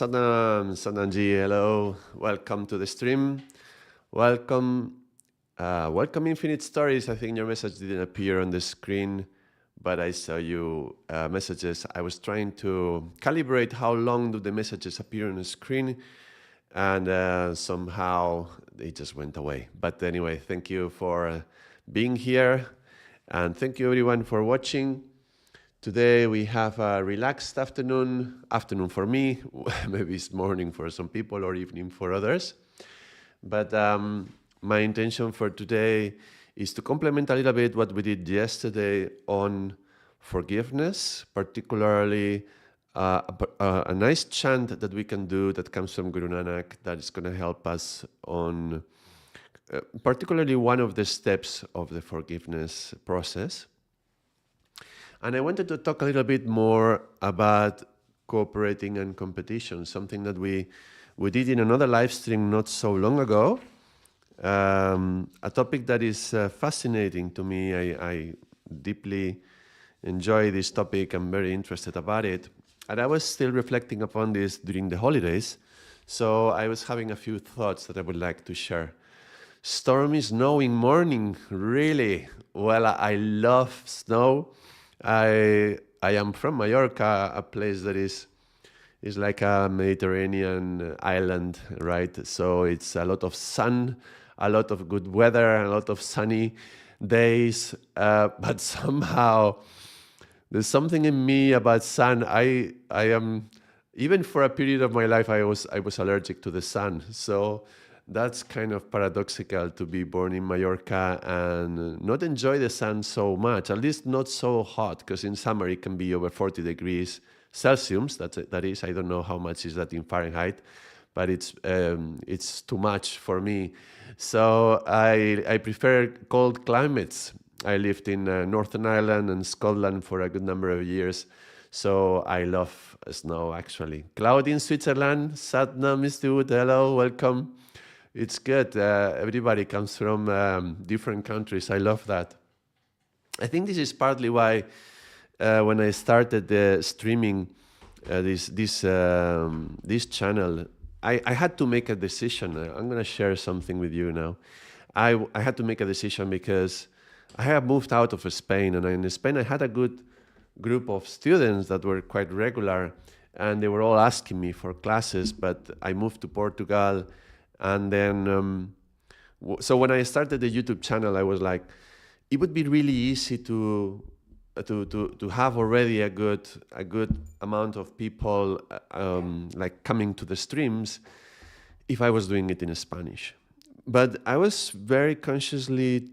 Sananji, hello. Welcome to the stream. Welcome, welcome Infinite Stories. I think your message didn't appear on the screen, but I saw you messages. I was trying to calibrate how long do the messages appear on the screen, and somehow they just went away. But anyway, thank you for being here, and thank you everyone for watching. Today we have a relaxed afternoon for me, maybe it's morning for some people or evening for others. But my intention for today is to complement a little bit what we did yesterday on forgiveness, particularly a nice chant that we can do that comes from Guru Nanak that is going to help us on particularly one of the steps of the forgiveness process. And I wanted to talk a little bit more about cooperating and competition, something that we did in another live stream not so long ago. A topic that is fascinating to me. I deeply enjoy this topic. I'm very interested about it. And I was still reflecting upon this during the holidays. So I was having a few thoughts that I would like to share. Stormy, snowing morning, really? Well, I love snow. I am from Mallorca, a place that is like a Mediterranean island, right? So it's a lot of sun, a lot of good weather, a lot of sunny days. But somehow there's something in me about sun. I am, even for a period of my life, I was allergic to the sun. So that's kind of paradoxical to be born in Mallorca and not enjoy the sun so much, at least not so hot, because in summer it can be over 40 degrees Celsius. That is, I don't know how much is that in Fahrenheit, but it's too much for me. So I prefer cold climates. I lived in Northern Ireland and Scotland for a good number of years. So I love snow, actually. Cloudy in Switzerland. Satna, Mr. Wood, hello, welcome. It's good. Everybody comes from different countries. I love that. I think this is partly why when I started streaming this channel, I had to make a decision. I'm going to share something with you now. I had to make a decision because I have moved out of Spain, and in Spain I had a good group of students that were quite regular, and they were all asking me for classes, but I moved to Portugal. And then, so when I started the YouTube channel, I was like, it would be really easy to have already a good amount of people like coming to the streams if I was doing it in Spanish. But I was very consciously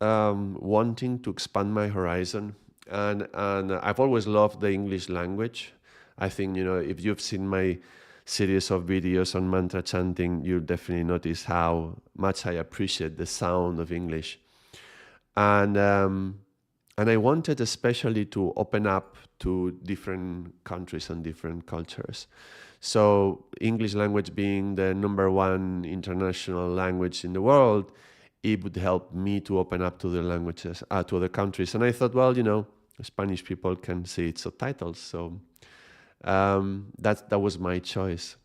wanting to expand my horizon, and I've always loved the English language. I think, you know, if you've seen my series of videos on mantra chanting, you'll definitely notice how much I appreciate the sound of English. And I wanted especially to open up to different countries and different cultures. So English language being the #1 international language in the world, it would help me to open up to the languages, to other countries. And I thought, well, you know, Spanish people can see its subtitles, so that was my choice.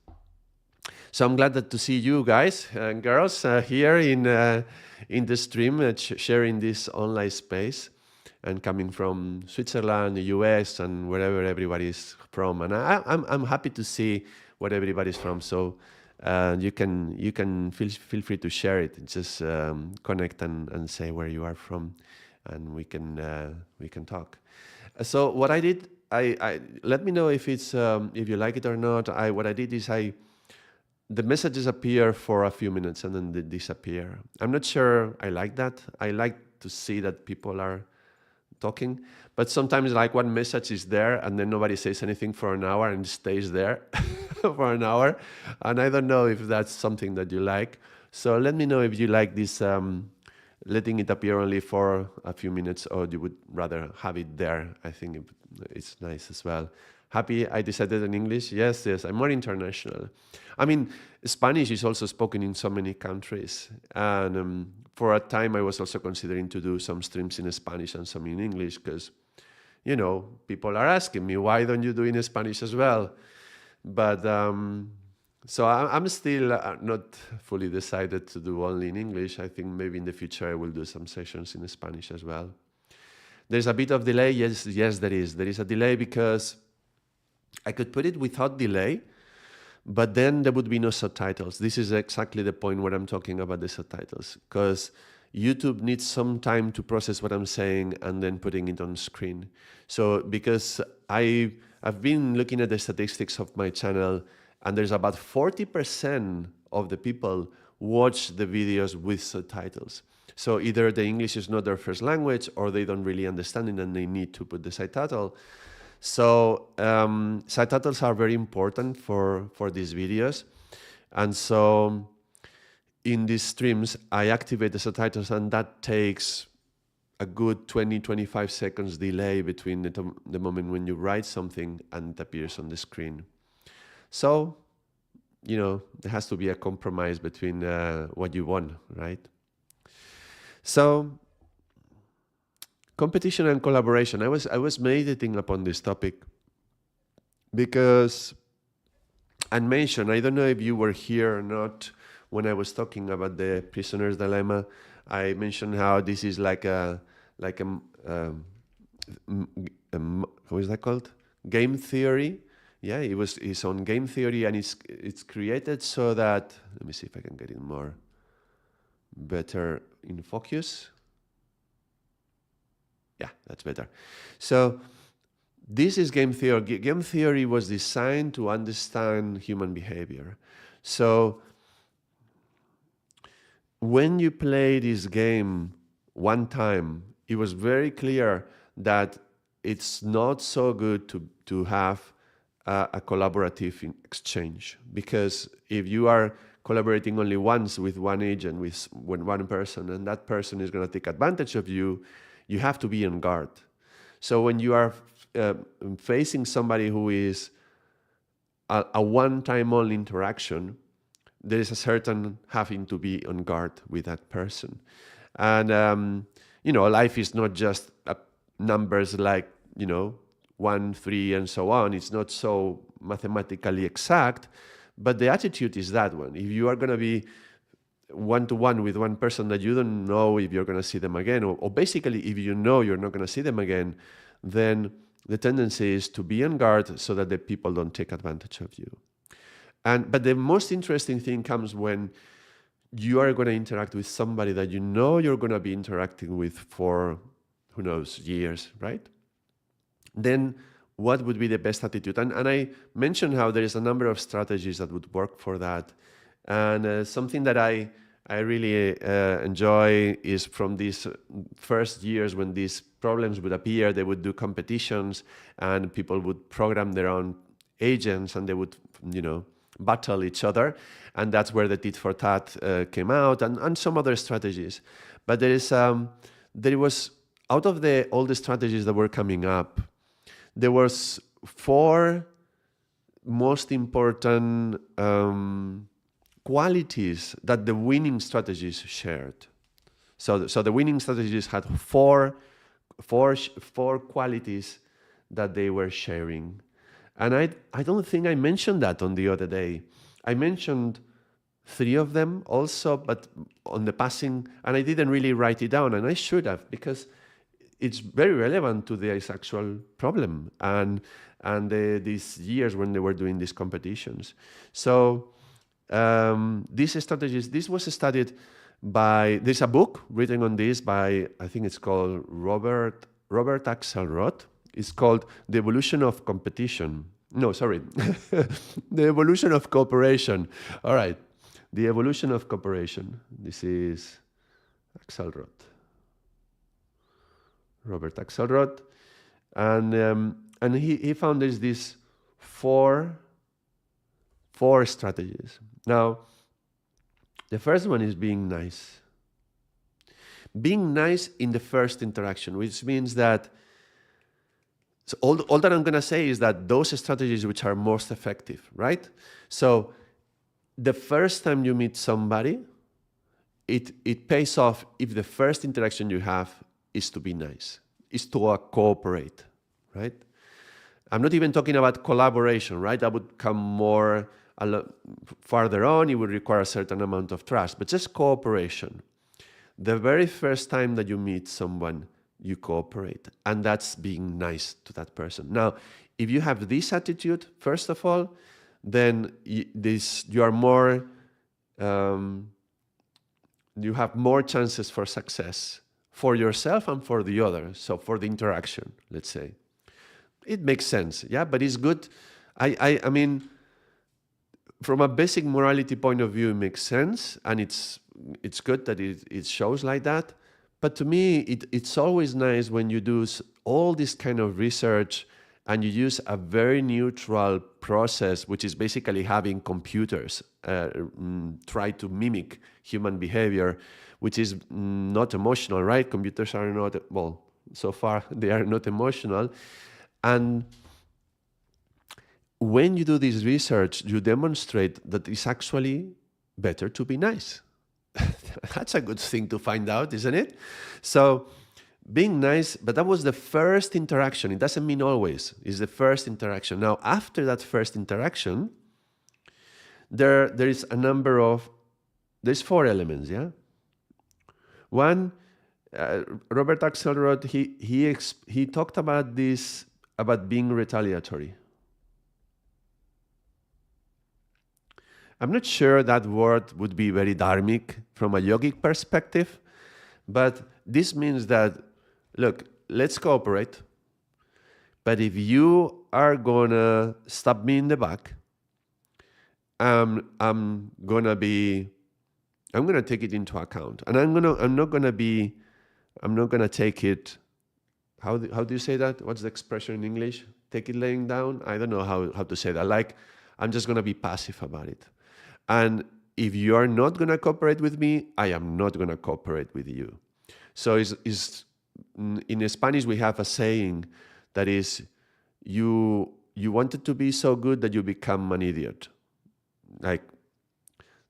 So I'm glad to see you guys and girls here in the stream, sharing this online space, and coming from Switzerland, the US, and wherever everybody's from. And I'm happy to see where everybody's from. So you can feel free to share it. Just connect and say where you are from, and we can talk. So what I did, I let me know if it's if you like it or not. What I did is the messages appear for a few minutes and then they disappear. I'm not sure I like that. I like to see that people are talking, but sometimes like one message is there and then nobody says anything for an hour and it stays there for an hour, and I don't know if that's something that you like. So let me know if you like this letting it appear only for a few minutes, or you would rather have it there. I think it's nice as well. Happy I decided in English. Yes, I'm more international. I mean, Spanish is also spoken in so many countries. And for a time, I was also considering to do some streams in Spanish and some in English because, you know, people are asking me, why don't you do in Spanish as well? But so I'm still not fully decided to do only in English. I think maybe in the future I will do some sessions in Spanish as well. There's a bit of delay. Yes, there is. There is a delay because I could put it without delay, but then there would be no subtitles. This is exactly the point where I'm talking about the subtitles, because YouTube needs some time to process what I'm saying and then putting it on screen. So because I've been looking at the statistics of my channel, and there's about 40% of the people watch the videos with subtitles. So either the English is not their first language, or they don't really understand it and they need to put the subtitle. So subtitles are very important for these videos. And so in these streams, I activate the subtitles, and that takes a good 20-25 seconds delay between the moment when you write something and it appears on the screen. So, you know, there has to be a compromise between what you want, right? So, competition and collaboration. I was meditating upon this topic because I mentioned, I don't know if you were here or not, when I was talking about the prisoner's dilemma. I mentioned how this is like a how is that called? Game theory. Yeah, it's on game theory, and it's created so that, let me see if I can get it better in focus. Yeah, that's better. So this is game theory. Game theory was designed to understand human behavior. So when you play this game one time, it was very clear that it's not so good to have a collaborative exchange, because if you are collaborating only once with one agent, with one person, and that person is going to take advantage of you, you have to be on guard. So when you are facing somebody who is a one-time only interaction, there is a certain having to be on guard with that person. And, you know, life is not just numbers like, you know, 1, 3, and so on. It's not so mathematically exact, but the attitude is that one. If you are going to be one-to-one with one person that you don't know if you're going to see them again, or basically if you know you're not going to see them again, then the tendency is to be on guard so that the people don't take advantage of you. But the most interesting thing comes when you are going to interact with somebody that you know you're going to be interacting with for, who knows, years, right? Then what would be the best attitude? And I mentioned how there is a number of strategies that would work for that. And something that I really enjoy is from these first years when these problems would appear, they would do competitions and people would program their own agents and they would, you know, battle each other. And that's where the tit for tat came out, and some other strategies. But there was, out of all the strategies that were coming up, there was 4 most important qualities that the winning strategies shared. So the winning strategies had four qualities that they were sharing. And I don't think I mentioned that on the other day. I mentioned 3 of them also, but on the passing, and I didn't really write it down, and I should have, because it's very relevant to this actual problem and these years when they were doing these competitions. So these strategies, this was studied by, there's a book written on this by, I think it's called Robert Axelrod. It's called The Evolution of Competition. No, sorry. The Evolution of Cooperation. All right. The Evolution of Cooperation. This is Axelrod. Robert Axelrod. And he found there's these four strategies. Now, the first one is being nice. Being nice in the first interaction, which means that, so all that I'm going to say is that those strategies which are most effective, right? So the first time you meet somebody, it pays off if the first interaction you have is to be nice, is to cooperate, right? I'm not even talking about collaboration, right? That would come more farther on. It would require a certain amount of trust, but just cooperation. The very first time that you meet someone, you cooperate, and that's being nice to that person. Now, if you have this attitude, first of all, then you are more, you have more chances for success for yourself and for the other. So for the interaction, let's say, it makes sense, yeah. But it's good. I mean, from a basic morality point of view, it makes sense, and it's good that it shows like that. But to me, it's always nice when you do all this kind of research and you use a very neutral process, which is basically having computers try to mimic human behavior, which is not emotional, right? Computers are not, well, so far they are not emotional. And when you do this research, you demonstrate that it's actually better to be nice. That's a good thing to find out, isn't it? So being nice, but that was the first interaction. It doesn't mean always. It's the first interaction. Now, after that first interaction, there is a number of, there's 4 elements, yeah? One, Robert Axelrod, he talked about this, about being retaliatory. I'm not sure that word would be very dharmic from a yogic perspective, but this means that, look, let's cooperate, but if you are gonna stab me in the back, I'm gonna take it into account, and I'm not gonna take it. How do you say that? What's the expression in English? Take it laying down? I don't know how to say that. Like, I'm just gonna be passive about it. And if you are not gonna cooperate with me, I am not gonna cooperate with you. So in Spanish we have a saying that is, you wanted to be so good that you become an idiot. Like,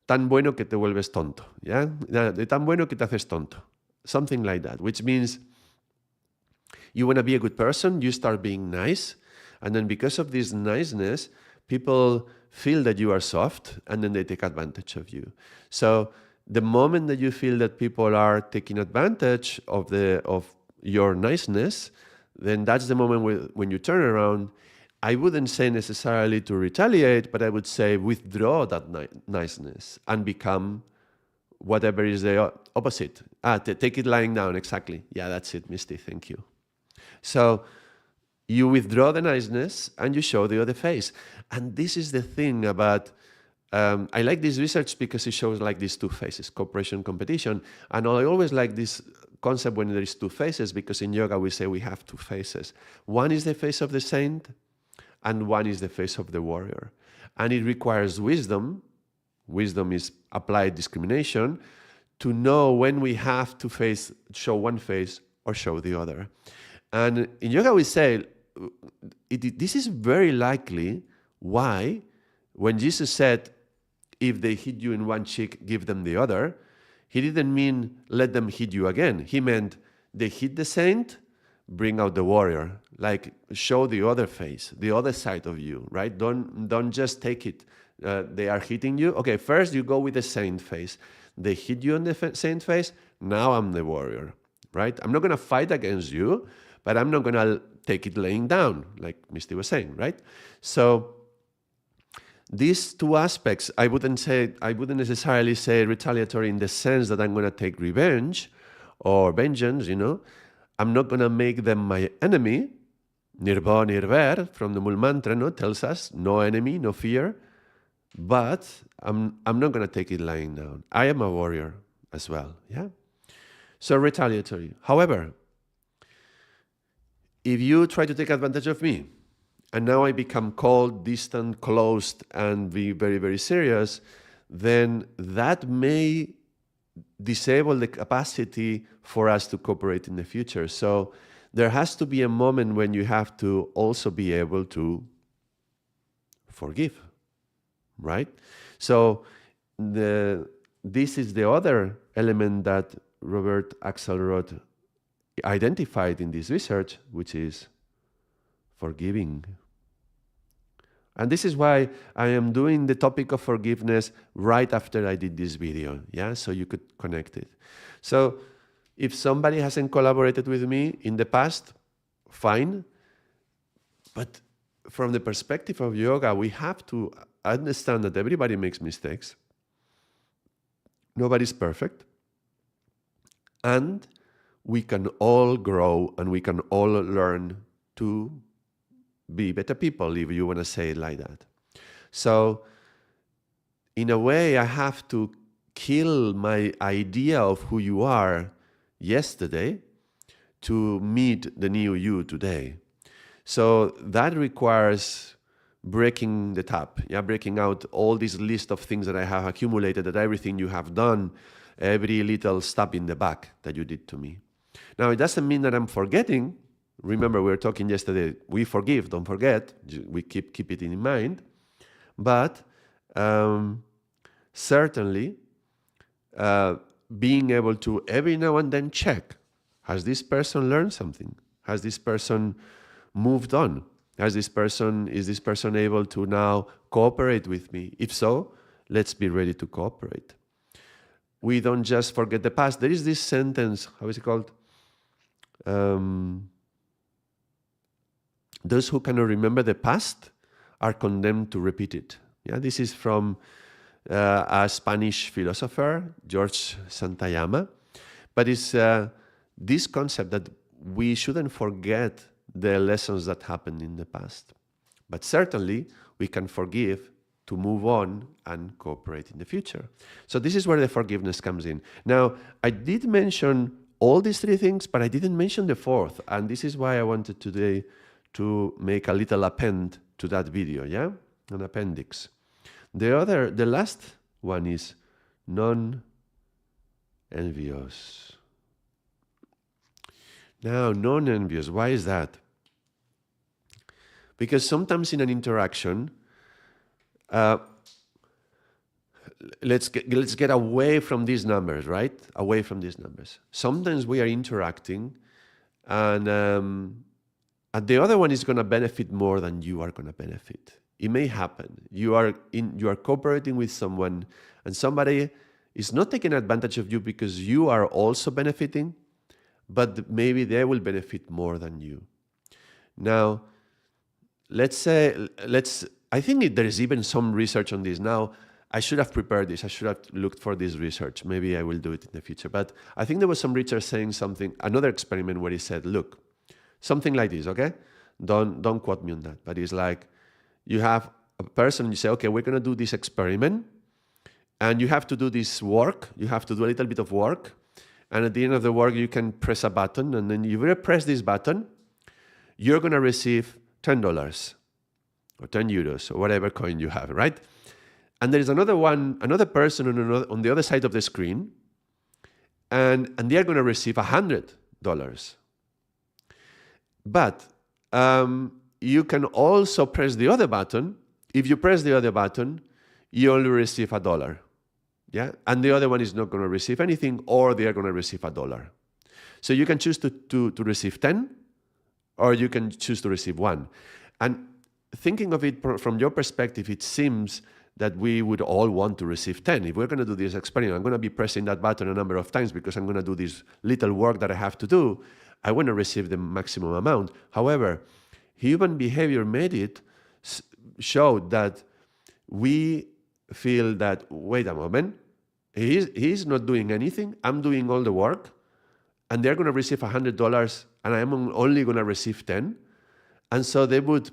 tan bueno que te vuelves tonto, yeah? De tan bueno que te haces tonto. Something like that, which means you want to be a good person, you start being nice, and then because of this niceness, people feel that you are soft, and then they take advantage of you. So the moment that you feel that people are taking advantage of your niceness, then that's the moment when you turn around. I wouldn't say necessarily to retaliate, but I would say withdraw that niceness and become whatever is the opposite. Take it lying down, exactly. Yeah, that's it, Misty, thank you. So you withdraw the niceness and you show the other face. And this is the thing about, I like this research because it shows like these 2 faces, cooperation, competition. And I always like this concept when there is 2 faces, because in yoga we say we have 2 faces. One is the face of the saint, and one is the face of the warrior. And it requires wisdom. Wisdom is applied discrimination to know when we have to show one face or show the other. And in yoga we say, this is very likely why when Jesus said, if they hit you in one cheek, give them the other, he didn't mean let them hit you again. He meant they hit the saint, bring out the warrior, like show the other face, the other side of you, right? Don't just take it. They are hitting you. Okay, first you go with the saint face. They hit you on the saint face. Now I'm the warrior, right? I'm not going to fight against you, but I'm not going to take it laying down, like Misty was saying, right? So these 2 aspects, I wouldn't necessarily say retaliatory in the sense that I'm going to take revenge or vengeance, I'm not going to make them my enemy. Nirva nirver from the Mool Mantra tells us no enemy, no fear. But I'm not going to take it lying down. I am a warrior as well. Yeah. So retaliatory. However, if you try to take advantage of me, and now I become cold, distant, closed, and be very, very serious, then that may disable the capacity for us to cooperate in the future. So there has to be a moment when you have to also be able to forgive, right? So this is the other element that Robert Axelrod identified in this research, which is forgiving. And this is why I am doing the topic of forgiveness right after I did this video, yeah, so you could connect it. So if somebody hasn't collaborated with me in the past, fine. But from the perspective of yoga, we have to understand that everybody makes mistakes. Nobody's perfect. And we can all grow and we can all learn to be better people, if you want to say it like that. So in a way, I have to kill my idea of who you are yesterday to meet the new you today. So that requires breaking the tap, breaking out all this list of things that I have accumulated, that everything you have done, every little stab in the back that you did to me. Now, it doesn't mean that I'm forgetting. Remember, we were talking yesterday, we forgive, don't forget. We keep it in mind. But certainly, being able to every now and then check, has this person learned something? Has this person moved on? Is this person able to now cooperate with me? If so, let's be ready to cooperate. We don't just forget the past. There is this sentence, how is it called? Those who cannot remember the past are condemned to repeat it. Yeah, this is from a Spanish philosopher, George Santayama. But it's this concept that we shouldn't forget the lessons that happened in the past. But certainly, we can forgive to move on and cooperate in the future. So this is where the forgiveness comes in. Now, I did mention all these three things, but I didn't mention the fourth. And this is why I wanted today to make a little append to that video, an appendix. The last one is non-envious. Now, non-envious, why is that? Because sometimes in an interaction, let's get away from these numbers, right? Away from these numbers. Sometimes we are interacting, and the other one is going to benefit more than you are going to benefit. It may happen. You are cooperating with someone, and somebody is not taking advantage of you because you are also benefiting, but maybe they will benefit more than you. Now, I think there is even some research on this. Now, I should have prepared this. I should have looked for this research. Maybe I will do it in the future. But I think there was some research saying another experiment where he said, look, something like this, okay? Don't quote me on that. But it's like, you have a person, you say, okay, we're going to do this experiment, and you have to do this work. You have to do a little bit of work. And at the end of the work, you can press a button. And then if you press this button, you're going to receive $10 or 10 euros or whatever coin you have, right? And there is another person on the other side of the screen, and they are going to receive $100. But you can also press the other button. If you press the other button, you only receive $1. Yeah? And the other one is not going to receive anything, or they are going to receive $1. So you can choose to receive 10, or you can choose to receive 1. And thinking of it from your perspective, it seems that we would all want to receive 10. If we're going to do this experiment, I'm going to be pressing that button a number of times because I'm going to do this little work that I have to do. I want to receive the maximum amount. However, human behavior showed that we feel that, wait a moment, he's not doing anything, I'm doing all the work, and they're going to receive $100, and I'm only going to receive 10. And so they would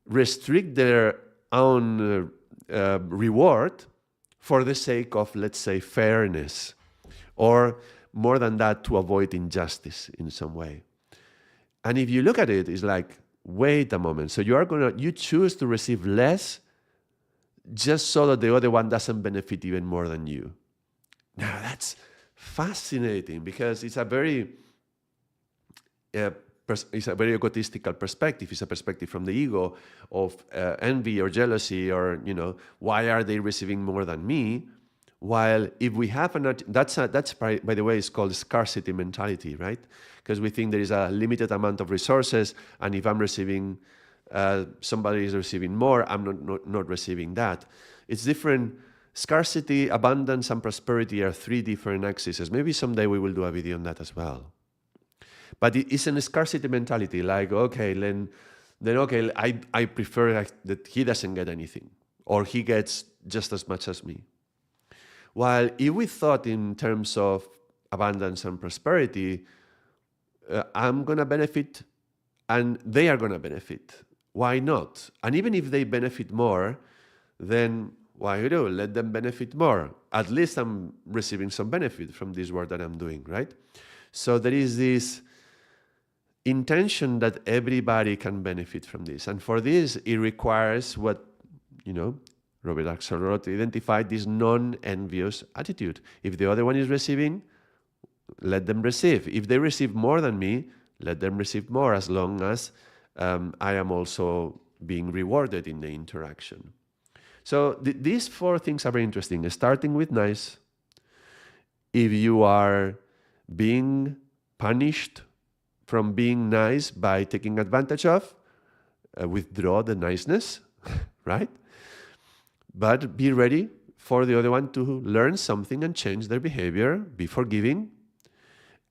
restrict their own reward for the sake of, let's say, fairness, or more than that, to avoid injustice in some way. And if you look at it, it's like, wait a moment. So you choose to receive less just so that the other one doesn't benefit even more than you. Now that's fascinating, because it's a very egotistical perspective. It's a perspective from the ego of envy or jealousy, or why are they receiving more than me? While if we have that's by the way, it's called scarcity mentality, right? Because we think there is a limited amount of resources, and if I'm receiving, somebody is receiving more, I'm not receiving that. It's different. Scarcity, abundance, and prosperity are three different axes. Maybe someday we will do a video on that as well. But it's a scarcity mentality, like, okay, then okay, I prefer that he doesn't get anything, or he gets just as much as me. While if we thought in terms of abundance and prosperity, I'm going to benefit and they are going to benefit. Why not? And even if they benefit more, then why do? Let them benefit more. At least I'm receiving some benefit from this work that I'm doing, right? So there is this intention that everybody can benefit from this. And for this, it requires what, Robert Axelrod identified, this non-envious attitude. If the other one is receiving, let them receive. If they receive more than me, let them receive more, as long as I am also being rewarded in the interaction. So these 4 things are very interesting. Starting with nice. If you are being punished from being nice by taking advantage of, withdraw the niceness, right? But be ready for the other one to learn something and change their behavior, be forgiving.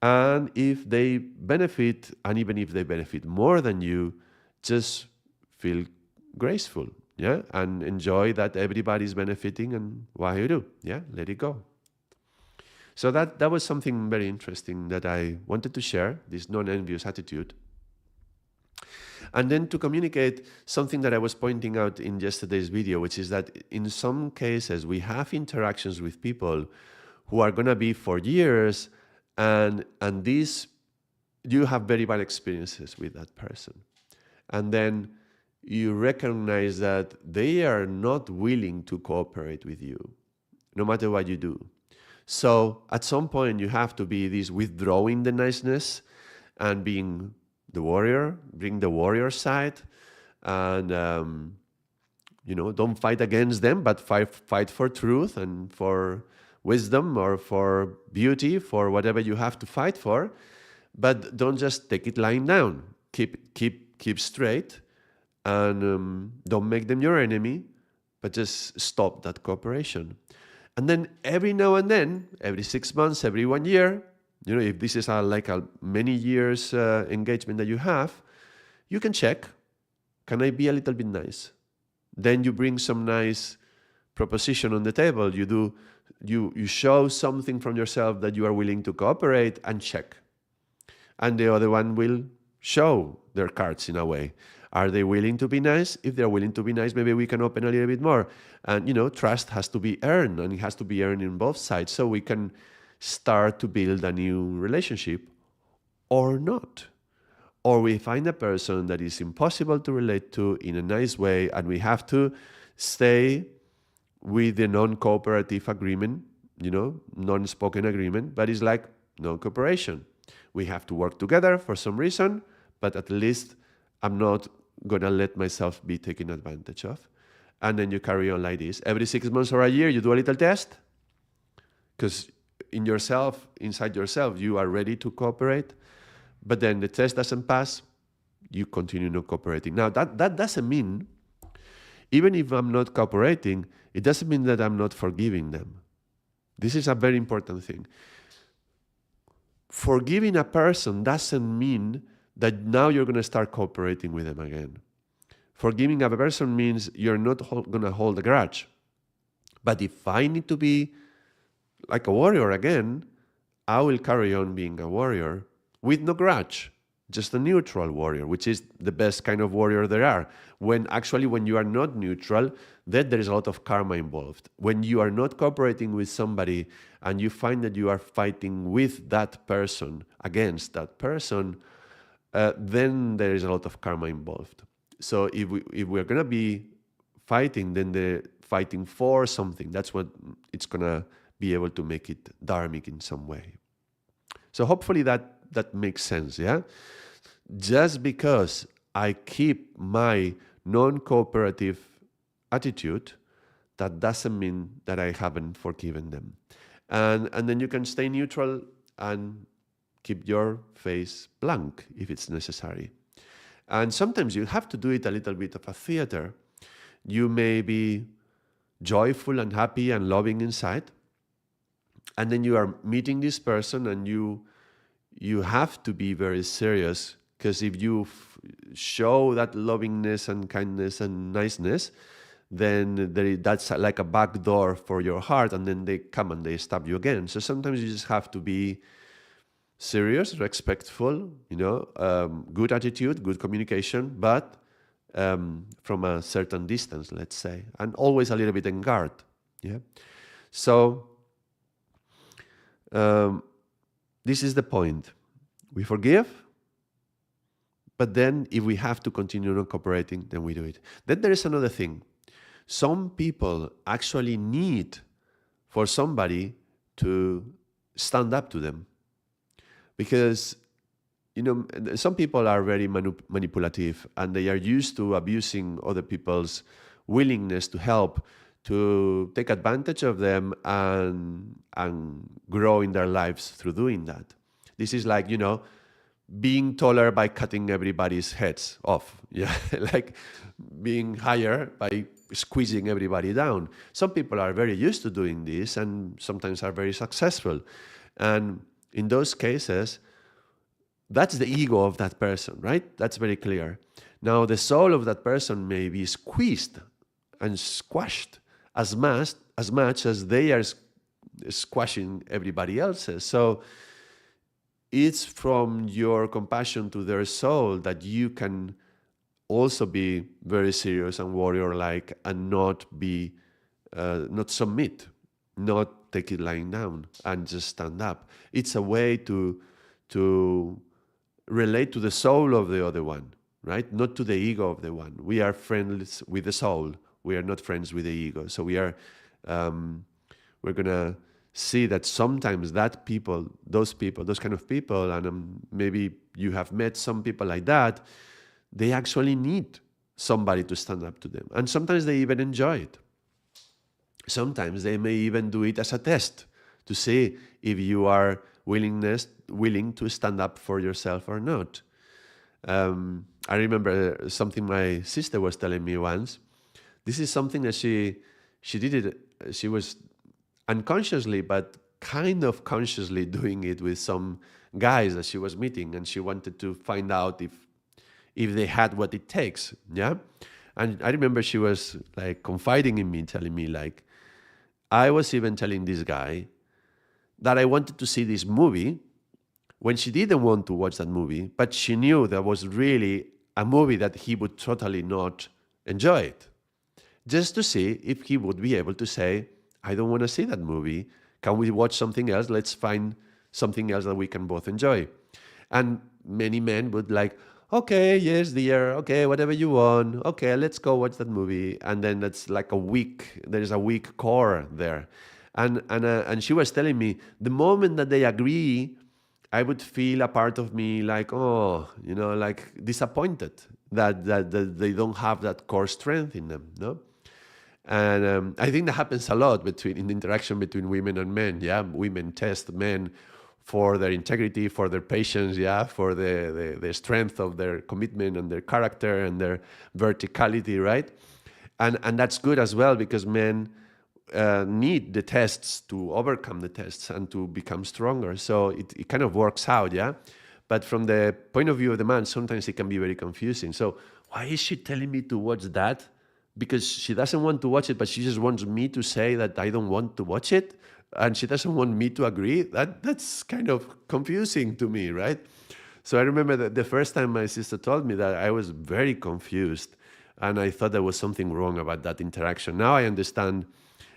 And if they benefit, and even if they benefit more than you, just feel graceful, yeah? And enjoy that everybody's benefiting, and why you do, yeah? Let it go. So that was something very interesting that I wanted to share, this non-envious attitude. And then to communicate something that I was pointing out in yesterday's video, which is that in some cases we have interactions with people who are going to be for years, and these, you have very bad experiences with that person. And then you recognize that they are not willing to cooperate with you, no matter what you do. So at some point you have to be this withdrawing the niceness and being the warrior, bring the warrior side, and don't fight against them, but fight for truth and for wisdom or for beauty, for whatever you have to fight for. But don't just take it lying down. Keep straight, and don't make them your enemy, but just stop that cooperation. And then every now and then, every 6 months, every 1 year, if this is like a many years engagement that you have, you can check, can I be a little bit nice? Then you bring some nice proposition on the table. You show something from yourself that you are willing to cooperate, and check. And the other one will show their cards in a way. Are they willing to be nice? If they're willing to be nice, maybe we can open a little bit more. And, trust has to be earned, and it has to be earned in both sides, so we can start to build a new relationship, or not. Or we find a person that is impossible to relate to in a nice way, and we have to stay with the non-cooperative agreement, non-spoken agreement, but it's like non-cooperation. We have to work together for some reason, but at least I'm not going to let myself be taken advantage of. And then you carry on like this. Every 6 months or a year, you do a little test, because inside yourself, you are ready to cooperate, but then the test doesn't pass, you continue not cooperating. Now, that doesn't mean, even if I'm not cooperating, it doesn't mean that I'm not forgiving them. This is a very important thing. Forgiving a person doesn't mean that now you're going to start cooperating with them again. Forgiving a person means you're not going to hold a grudge. But if I need to be like a warrior again, I will carry on being a warrior with no grudge, just a neutral warrior, which is the best kind of warrior there are. When you are not neutral, then there is a lot of karma involved. When you are not cooperating with somebody and you find that you are fighting with that person, against that person, then there is a lot of karma involved. So if we're going to be fighting, then the fighting for something, that's what it's going to be able to make it dharmic in some way. So hopefully that makes sense, yeah? Just because I keep my non-cooperative attitude, that doesn't mean that I haven't forgiven them. And then you can stay neutral and keep your face blank if it's necessary. And sometimes you have to do it a little bit of a theater. You may be joyful and happy and loving inside, and then you are meeting this person, and you have to be very serious, because if you show that lovingness and kindness and niceness, then that's like a back door for your heart, and then they come and they stab you again. So sometimes you just have to be serious, respectful, good attitude, good communication, but from a certain distance, let's say, and always a little bit on guard. Yeah. So this is the point. We forgive, But then if we have to continue not cooperating, then we do it. Then there is another thing. Some people actually need for somebody to stand up to them. Because, some people are very manipulative, and they are used to abusing other people's willingness to help, to take advantage of them and grow in their lives through doing that. This is like, being taller by cutting everybody's heads off. Yeah, like being higher by squeezing everybody down. Some people are very used to doing this and sometimes are very successful. And in those cases, that's the ego of that person, right? That's very clear. Now, the soul of that person may be squeezed and squashed as much as they are squashing everybody else's. So it's from your compassion to their soul that you can also be very serious and warrior-like and not submit, not take it lying down and just stand up. It's a way to relate to the soul of the other one, right? Not to the ego of the one. We are friends with the soul. We are not friends with the ego. So we're gonna see that sometimes those kind of people, and maybe you have met some people like that, they actually need somebody to stand up to them. And sometimes they even enjoy it. Sometimes they may even do it as a test to see if you are willing to stand up for yourself or not. I remember something my sister was telling me once. This is something that she did it. She was unconsciously, but kind of consciously doing it with some guys that she was meeting, and she wanted to find out if they had what it takes. Yeah. And I remember she was like confiding in me, telling me like, I was even telling this guy that I wanted to see this movie when she didn't want to watch that movie, but she knew that was really a movie that he would totally not enjoy it. Just to see if he would be able to say, I don't want to see that movie. Can we watch something else? Let's find something else that we can both enjoy. And many men would like, okay, yes, dear, okay, whatever you want. Okay, let's go watch that movie. And then that's like there's a weak core there. And she was telling me, the moment that they agree, I would feel a part of me like, like disappointed that they don't have that core strength in them, no? And I think that happens a lot in the interaction between women and men. Yeah, women test men for their integrity, for their patience, yeah, for the strength of their commitment and their character and their verticality, right? And that's good as well, because men need the tests to overcome the tests and to become stronger. So it kind of works out, yeah? But from the point of view of the man, sometimes it can be very confusing. So why is she telling me to watch that? Because she doesn't want to watch it, but she just wants me to say that I don't want to watch it, and she doesn't want me to agree. That's kind of confusing to me, right? So I remember that the first time my sister told me that, I was very confused, and I thought there was something wrong about that interaction. Now I understand,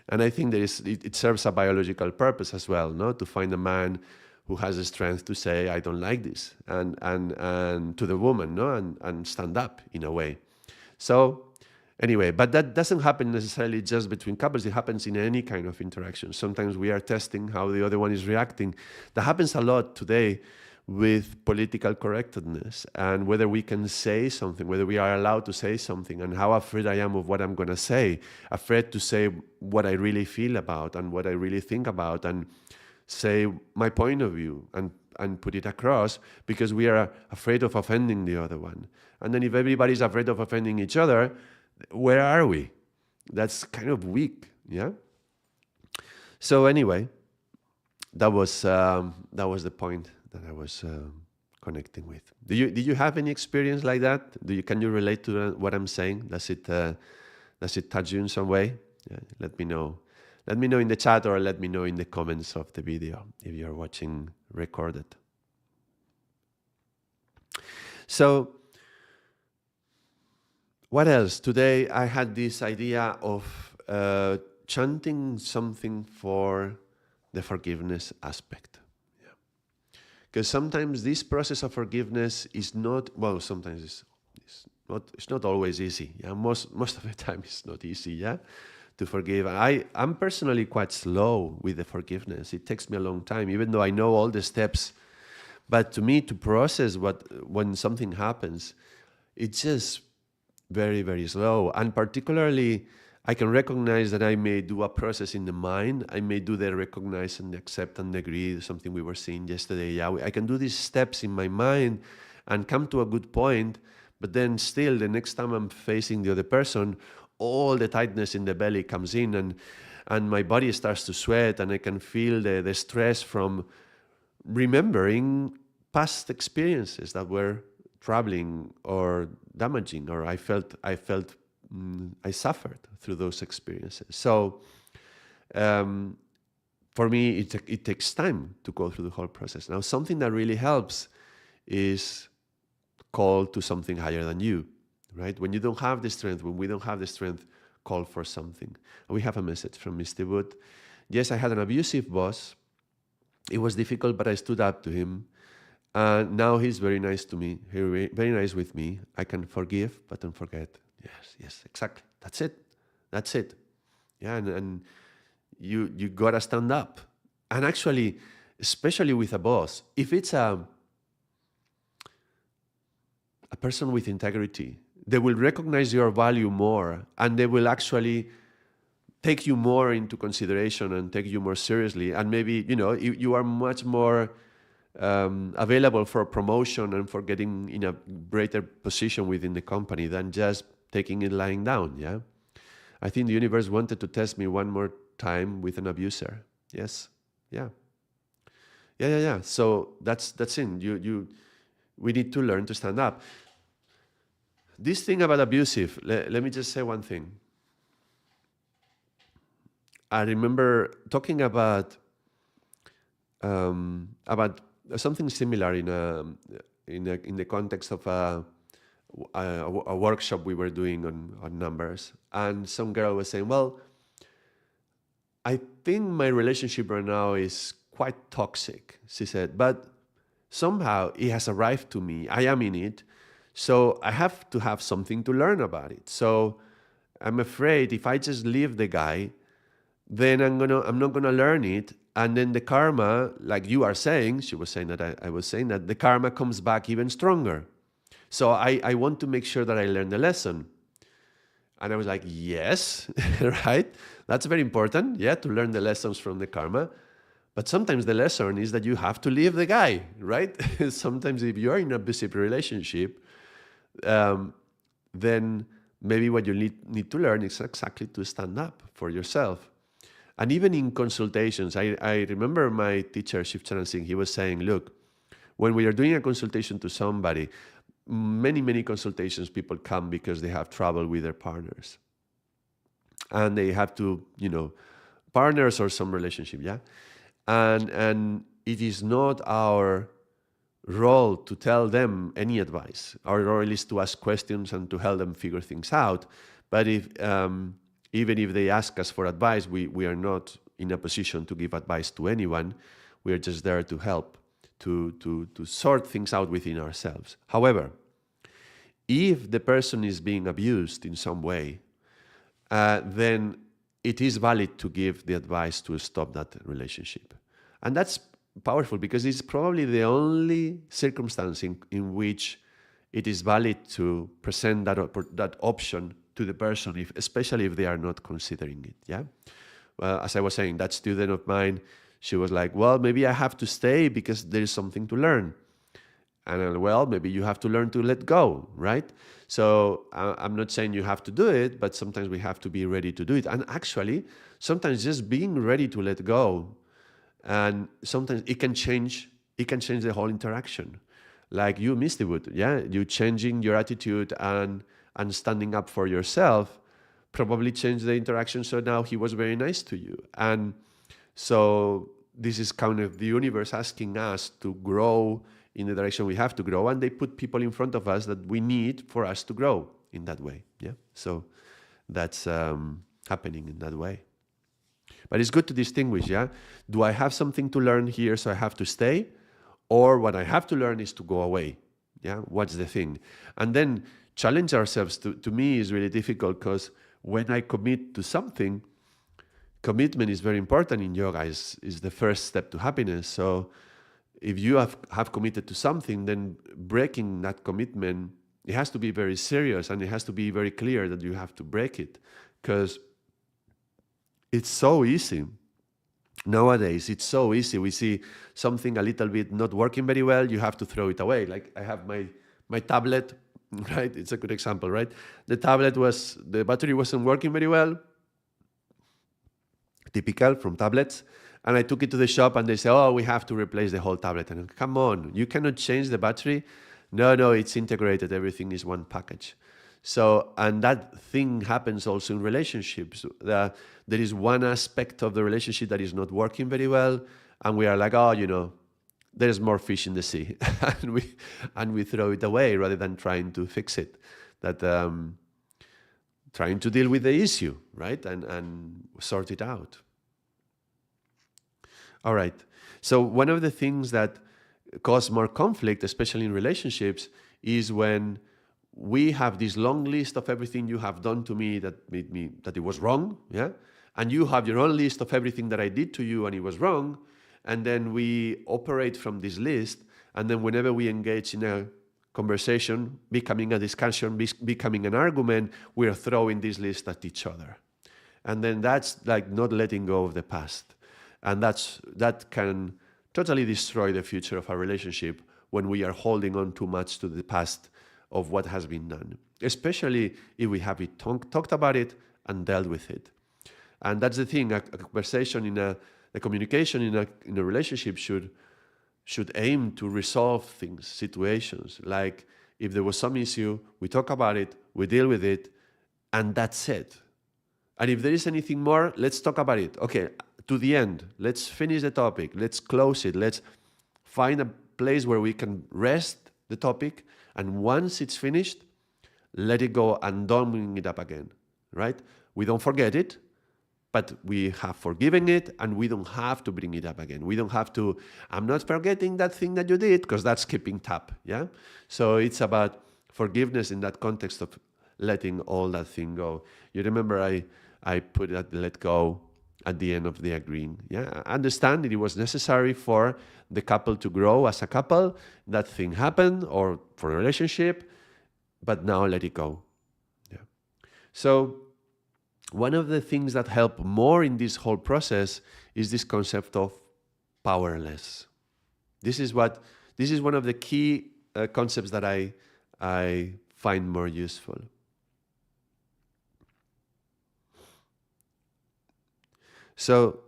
and I think it serves a biological purpose as well, no? To find a man who has the strength to say, I don't like this, and to the woman, no? And stand up in a way. So anyway, but that doesn't happen necessarily just between couples. It happens in any kind of interaction. Sometimes we are testing how the other one is reacting. That happens a lot today with political correctness, and whether we can say something, whether we are allowed to say something, and how afraid I am of what I'm going to say, afraid to say what I really feel about and what I really think about, and say my point of view and put it across, because we are afraid of offending the other one. And then if everybody's afraid of offending each other, where are we? That's kind of weak, yeah? So anyway, that was the point that I was connecting with. Did you have any experience like that? Can you relate to what I'm saying? Does it touch you in some way? Yeah, let me know. Let me know in the chat, or let me know in the comments of the video if you're watching recorded. So what else? Today I had this idea of chanting something for the forgiveness aspect. Yeah. Because sometimes this process of forgiveness is not, well, sometimes it's not always easy. Yeah, most of the time it's not easy. Yeah, to forgive. I'm personally quite slow with the forgiveness. It takes me a long time, even though I know all the steps. But to me, to process when something happens, it's just very, very slow. And particularly, I can recognize that I may do a process in the mind. I may do the recognize and accept and agree, something we were seeing yesterday. Yeah, I can do these steps in my mind and come to a good point. But then still, the next time I'm facing the other person, all the tightness in the belly comes in, and my body starts to sweat, and I can feel the stress from remembering past experiences that were troubling or damaging, or I suffered through those experiences. So for me, it takes time to go through the whole process. Now, something that really helps is call to something higher than you, right? When you don't have the strength, when we don't have the strength, call for something. We have a message from Mr. Wood. Yes, I had an abusive boss. It was difficult, but I stood up to him. And now he's very nice to me, very nice with me. I can forgive, but don't forget. Yes, exactly. That's it. Yeah, and you gotta stand up. And actually, especially with a boss, if it's a person with integrity, they will recognize your value more, and they will actually take you more into consideration and take you more seriously. And maybe, you are much more available for promotion and for getting in a greater position within the company than just taking it lying down. Yeah, I think the universe wanted to test me one more time with an abuser. Yes, yeah. So that's it. We need to learn to stand up. This thing about abusive, let me just say one thing. I remember talking about something similar in the context of a workshop we were doing on numbers, and some girl was saying, "Well, I think my relationship right now is quite toxic," she said, "but somehow it has arrived to me. I am in it, so I have to have something to learn about it. So I'm afraid if I just leave the guy, then I'm not gonna learn it, and then the karma, like you are saying," she was saying that, I was saying that the karma comes back even stronger. So I want to make sure that I learn the lesson. And I was like, yes, right? That's very important, yeah, to learn the lessons from the karma. But sometimes the lesson is that you have to leave the guy, right? Sometimes if you're in an abusive relationship, then maybe what you need to learn is exactly to stand up for yourself. And even in consultations, I remember my teacher, Ardaas Singh, he was saying, look, when we are doing a consultation to somebody, many consultations, people come because they have trouble with their partners. And they have to, partners or some relationship, yeah? And it is not our role to tell them any advice. Our role is to ask questions and to help them figure things out. But if even if they ask us for advice, we are not in a position to give advice to anyone. We are just there to help, to sort things out within ourselves. However, if the person is being abused in some way, then it is valid to give the advice to stop that relationship. And that's powerful because it's probably the only circumstance in which it is valid to present that option to the person, especially if they are not considering it. Yeah. Well, as I was saying, that student of mine, she was like, well, maybe I have to stay because there is something to learn. And well, maybe you have to learn to let go, right? So I'm not saying you have to do it, but sometimes we have to be ready to do it. And actually, sometimes just being ready to let go, and sometimes it can change the whole interaction. Like you, Mr. Wood, yeah, you changing your attitude and standing up for yourself probably changed the interaction. So now he was very nice to you. And so this is kind of the universe asking us to grow in the direction we have to grow. And they put people in front of us that we need for us to grow in that way. Yeah. So that's happening in that way. But it's good to distinguish, yeah? Do I have something to learn here, so I have to stay? or what I have to learn is to go away. Yeah, what's the thing? And then challenge ourselves to me is really difficult, because when I commit to something, commitment is very important in yoga, is the first step to happiness. So if you have committed to something, then breaking that commitment, it has to be very serious, and it has to be very clear that you have to break it, because it's so easy. Nowadays, it's so easy. We see something a little bit not working very well, you have to throw it away. Like I have my tablet, right? It's a good example, right? The battery wasn't working very well, typical from tablets. And I took it to the shop and they say, oh, we have to replace the whole tablet. And come on, you cannot change the battery. No, it's integrated. Everything is one package. So, and that thing happens also in relationships. There is one aspect of the relationship that is not working very well, and we are like, oh, there's more fish in the sea, and we throw it away rather than trying to fix it. Trying to deal with the issue, right, and sort it out. All right. So one of the things that cause more conflict, especially in relationships, is when we have this long list of everything you have done to me that made me that it was wrong, yeah, and you have your own list of everything that I did to you and it was wrong, and then we operate from this list, and then whenever we engage in a conversation, becoming a discussion, becoming an argument, we are throwing this list at each other, and then that's like not letting go of the past, and that can totally destroy the future of our relationship when we are holding on too much to the past of what has been done, especially if we have talked about it and dealt with it. And that's the thing, a conversation a communication in a relationship should aim to resolve things, situations. Like if there was some issue, we talk about it, we deal with it, and that's it. And if there is anything more, let's talk about it. Okay, to the end, let's finish the topic, let's close it, let's find a place where we can rest the topic, and once it's finished, let it go and don't bring it up again, right? We don't forget it, but we have forgiven it, and we don't have to bring it up again. We don't have to, I'm not forgetting that thing that you did, because that's keeping tab, yeah? So it's about forgiveness in that context of letting all that thing go. You remember I put that let go at the end of the agreeing. Yeah, I understand it was necessary for the couple to grow as a couple. That thing happened, or for a relationship, but now let it go. Yeah. So one of the things that help more in this whole process is this concept of powerless. This is one of the key concepts that I find more useful. So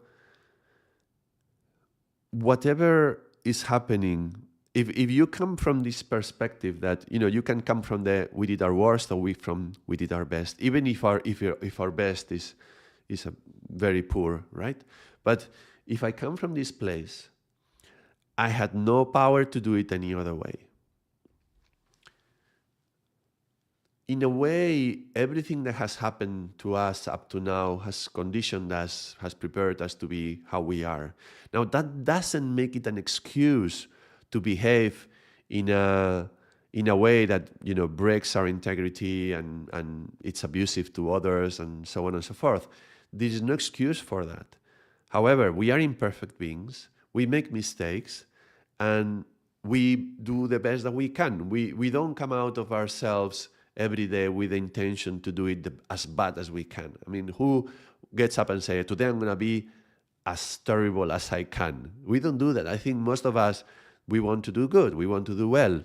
whatever is happening, if you come from this perspective that you can come from the we did our worst, or we did our best, even if our best is a very poor, right? But if I come from this place, I had no power to do it any other way. In a way, everything that has happened to us up to now has conditioned us, has prepared us to be how we are. Now, that doesn't make it an excuse to behave in a way that breaks our integrity and it's abusive to others and so on and so forth. There is no excuse for that. However, we are imperfect beings. We make mistakes, and we do the best that we can. We don't come out of ourselves every day with the intention to do it as bad as we can. I mean, who gets up and says, today I'm going to be as terrible as I can? We don't do that. I think most of us, we want to do good. We want to do well.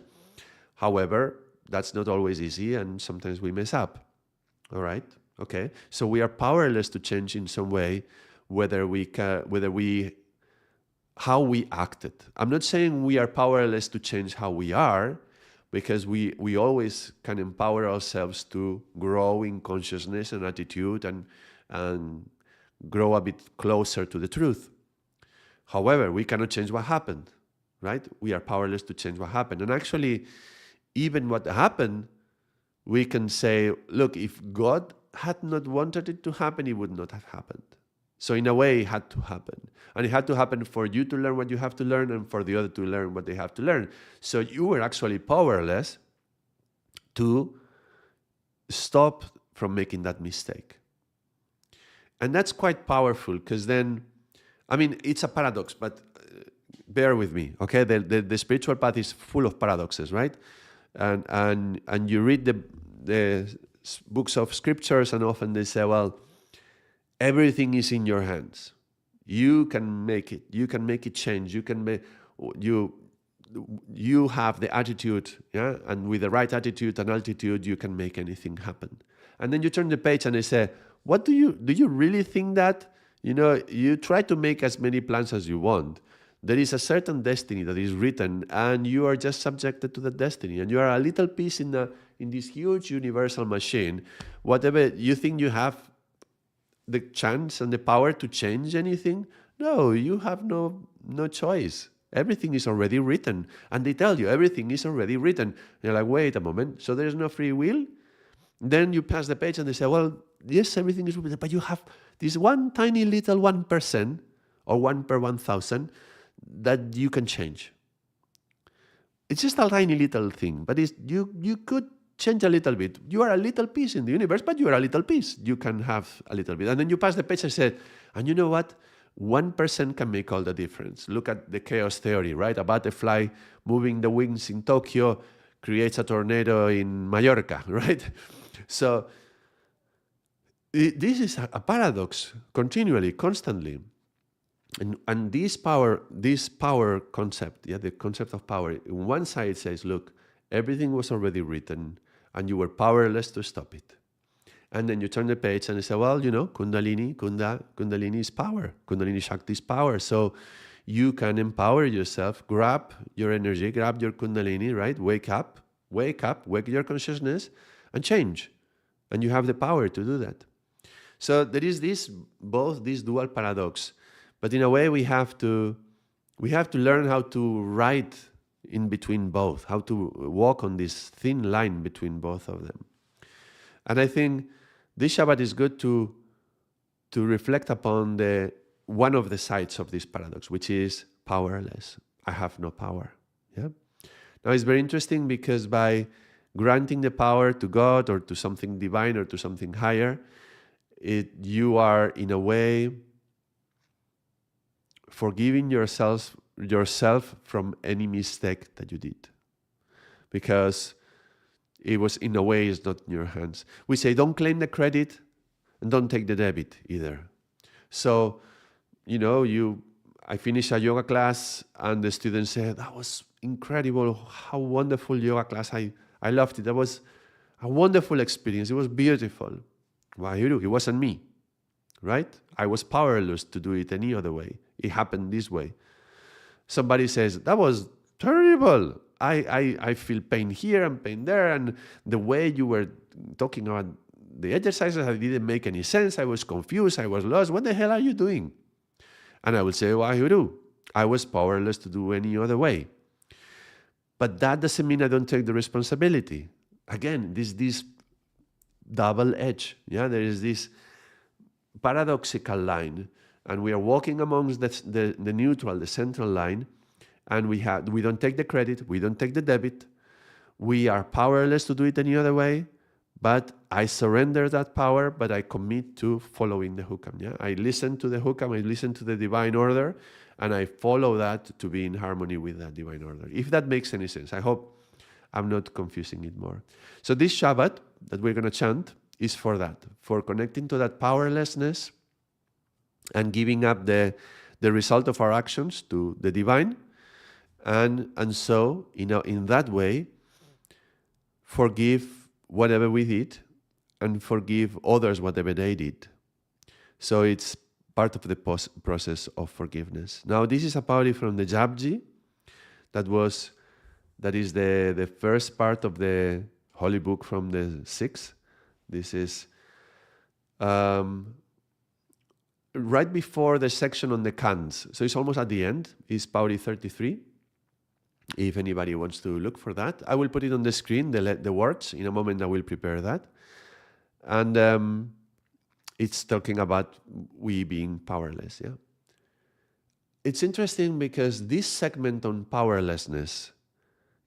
However, that's not always easy, and sometimes we mess up. All right? Okay? So we are powerless to change in some way how we acted. I'm not saying we are powerless to change how we are, because we always can empower ourselves to grow in consciousness and attitude and grow a bit closer to the truth. However, we cannot change what happened, right? We are powerless to change what happened. And actually, even what happened, we can say, look, if God had not wanted it to happen, it would not have happened. So in a way, it had to happen. And it had to happen for you to learn what you have to learn and for the other to learn what they have to learn. So you were actually powerless to stop from making that mistake. And that's quite powerful because then, I mean, it's a paradox, but bear with me, okay? The spiritual path is full of paradoxes, right? And you read the books of scriptures and often they say, well, everything is in your hands. You can make it. You can make it change. You can make you have the attitude, yeah, and with the right attitude and altitude, you can make anything happen. And then you turn the page and they say, "What do you really think that? You try to make as many plans as you want. There is a certain destiny that is written, and you are just subjected to the destiny, and you are a little piece in this huge universal machine. Whatever you think you have." The chance and the power to change anything? No, you have no choice. Everything is already written. And they tell you everything is already written. And you're like, wait a moment, so there's no free will? Then you pass the page and they say, well, yes, everything is written, but you have this one tiny little 1% or 1 per 1,000 that you can change. It's just a tiny little thing, but you could change a little bit. You are a little piece in the universe, but you are a little piece. You can have a little bit. And then you pass the page and said, and you know what? 1% can make all the difference. Look at the chaos theory, right? A butterfly moving the wings in Tokyo creates a tornado in Mallorca, right? So this is a paradox continually, constantly. And this power concept, the concept of power, in one side says, look, everything was already written and you were powerless to stop it. And then you turn the page and you say, well, Kundalini is power. Kundalini Shakti is power. So you can empower yourself, grab your energy, grab your Kundalini, right? Wake up, wake your consciousness and change. And you have the power to do that. So there is this dual paradox. But in a way, we have to learn how to write in between both, how to walk on this thin line between both of them. And I think this Shabbat is good to reflect upon one of the sides of this paradox, which is powerless. I have no power. Yeah. Now it's very interesting because by granting the power to God or to something divine or to something higher, you are in a way forgiving yourself from any mistake that you did, because it was, in a way, it's not in your hands. We say don't claim the credit and don't take the debit either. So, I finished a yoga class and the student said, that was incredible, how wonderful yoga class, I loved it, that was a wonderful experience, it was beautiful. Why, it wasn't me, right? I was powerless to do it any other way. It happened this way. Somebody says, that was terrible. I feel pain here and pain there. And the way you were talking about the exercises, it didn't make any sense. I was confused. I was lost. What the hell are you doing? And I will say, Wahuru, I was powerless to do any other way. But that doesn't mean I don't take the responsibility. Again, this double edge. Yeah, there is this paradoxical line. And we are walking amongst the neutral, the central line, and we don't take the credit, we don't take the debit, we are powerless to do it any other way, but I surrender that power, but I commit to following the hukam. Yeah? I listen to the hukam, I listen to the divine order, and I follow that to be in harmony with that divine order. If that makes any sense. I hope I'm not confusing it more. So this Shabbat that we're going to chant is for that, for connecting to that powerlessness and giving up the result of our actions to the divine, and so in that way forgive whatever we did and forgive others whatever they did. So it's part of the process of forgiveness. Now this is a Paudi from the Japji. That is the first part of the holy book from the 6th. This is right before the section on the cans. So it's almost at the end. It's Paudi 33. If anybody wants to look for that, I will put it on the screen, the words. In a moment I will prepare that. And it's talking about we being powerless. Yeah. It's interesting because this segment on powerlessness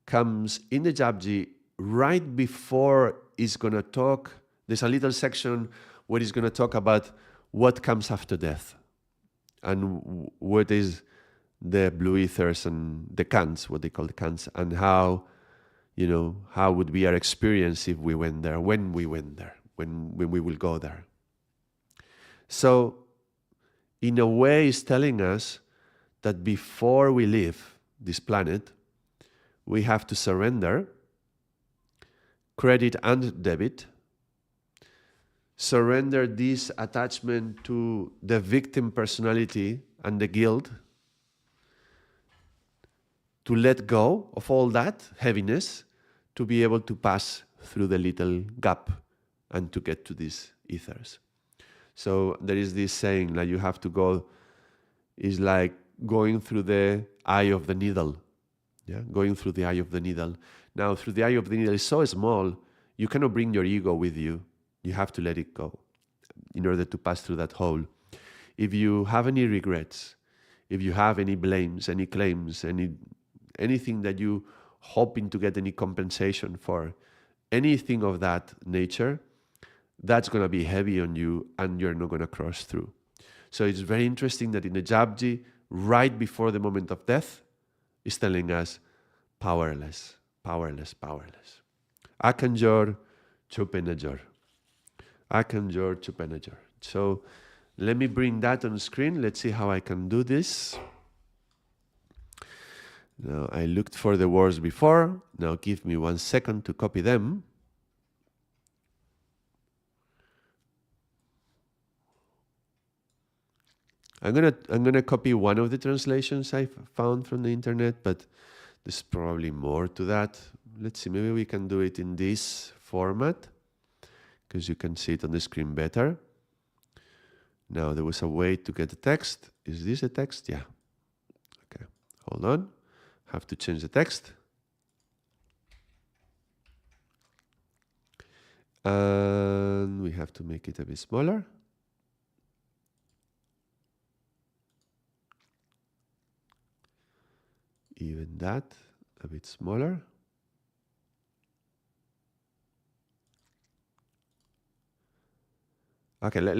comes in the Japji right before he's going to talk. There's a little section where he's going to talk about what comes after death and what is the blue ethers and the cants, what they call the cants, and how, how would be our experience if we went there, when we went there, when we will go there. So, in a way, he's telling us that before we leave this planet, we have to surrender credit and debit, surrender this attachment to the victim personality and the guilt, to let go of all that heaviness, to be able to pass through the little gap and to get to these ethers. So there is this saying that you have to go, is like going through the eye of the needle. Yeah, going through the eye of the needle. Now, through the eye of the needle is so small, you cannot bring your ego with you. You have to let it go in order to pass through that hole. If you have any regrets, if you have any blames, any claims, anything that you hoping to get any compensation for, anything of that nature, that's going to be heavy on you and you're not going to cross through. So it's very interesting that in the Japji, right before the moment of death, is telling us powerless, powerless, powerless. Aakhan jor, chupai na jor. Aakhan jor, chupai na jor. So let me bring that on screen. Let's see how I can do this. Now, I looked for the words before. Now give me 1 second to copy them. I'm gonna copy one of the translations I found from the internet, but there's probably more to that. Let's see, maybe we can do it in this format because you can see it on the screen better. Now, there was a way to get the text. Is this a text? Yeah. Okay, hold on. Have to change the text. And we have to make it a bit smaller. Even that, a bit smaller. Okay, let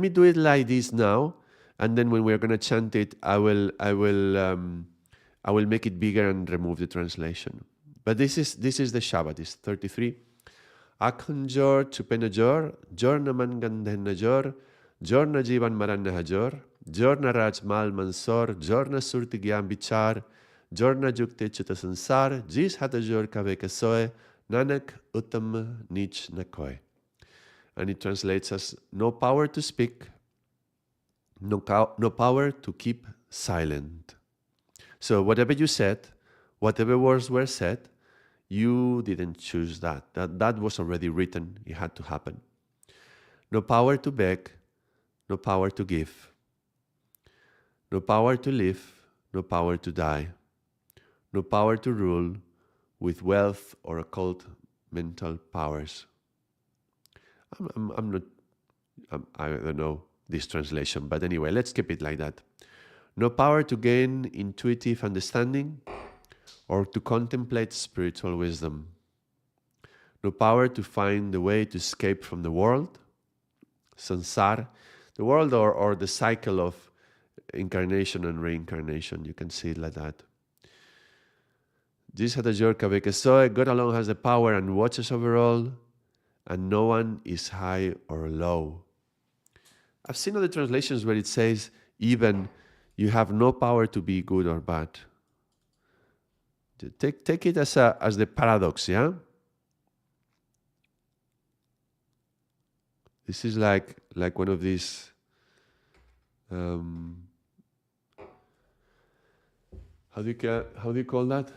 me do it like this now, and then when we're gonna chant it, I will make it bigger and remove the translation. But this is the Shabad. It's 33. Aakhan jor, chupai na jor, jor na mangan, dayn jor na jeevan, maran jor na raaj, maal, jor na surtee, giaan, vechaar, jor na jugatee, sansaar, jis hata jor ka vekhai, Nanak, utam, neech, and it translates as no power to speak, no power to keep silent. So whatever you said, whatever words were said, you didn't choose that. That was already written. It had to happen. No power to beg, no power to give, no power to live, no power to die, no power to rule with wealth or occult mental powers. I don't know this translation, but anyway, let's keep it like that. No power to gain intuitive understanding or to contemplate spiritual wisdom. No power to find the way to escape from the world, sansaar, the world or the cycle of incarnation and reincarnation. You can see it like that. God alone has the power and watches over all, and no one is high or low. I've seen other translations where it says, even you have no power to be good or bad. Take it as the paradox, yeah? This is like one of these how do you call that?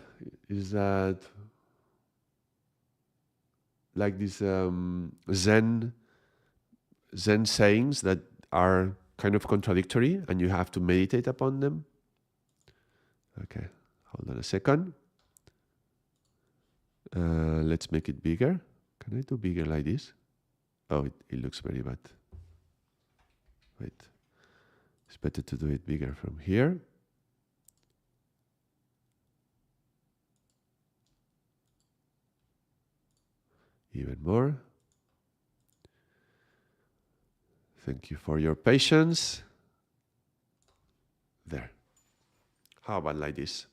Is that like these Zen sayings that are kind of contradictory and you have to meditate upon them? Okay, hold on a second. Let's make it bigger. Can I do bigger like this? Oh, it looks very bad. Wait, it's better to do it bigger from here. Even more. Thank you for your patience. There. How about like this?